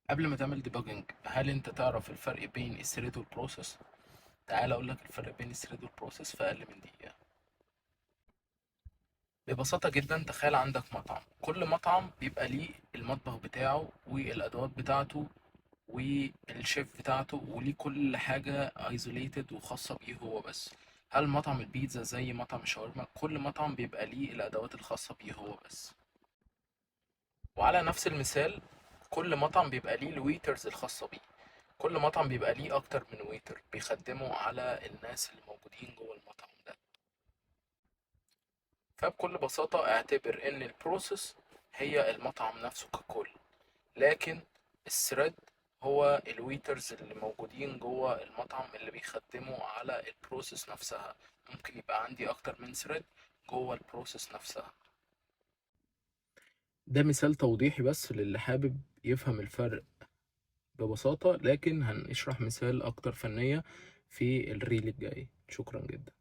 قبل ما تعمل ديباجنج، هل انت تعرف الفرق بين الثريد والبروسيس؟ تعال اقول لك الفرق بين الثريد والبروسيس في اقل من دقيقة. ببساطة جدا، تخيل عندك مطعم. كل مطعم بيبقى ليه المطبخ بتاعه والادوات بتاعته والشيف بتاعته، وليه كل حاجة ايزوليتد وخاصة بيه هو بس. هل مطعم البيتزا زي مطعم الشاورما؟ كل مطعم بيبقى ليه الادوات الخاصة بيه هو بس. وعلى نفس المثال، كل مطعم بيبقى ليه الويترز الخاصة بيه. كل مطعم بيبقى ليه أكتر من ويتر بيخدموا على الناس اللي موجودين جوه المطعم ده. فبكل بساطة اعتبر إن البروسيس هي المطعم نفسه ككل، لكن الثريد هو الويترز اللي موجودين جوه المطعم اللي بيخدموا على البروسيس نفسها. ممكن يبقى عندي أكتر من ثريد جوه البروسيس نفسها. ده مثال توضيحي بس للي حابب يفهم الفرق ببساطة، لكن هنشرح مثال أكتر فنية في الريل الجاي. شكرا جدا.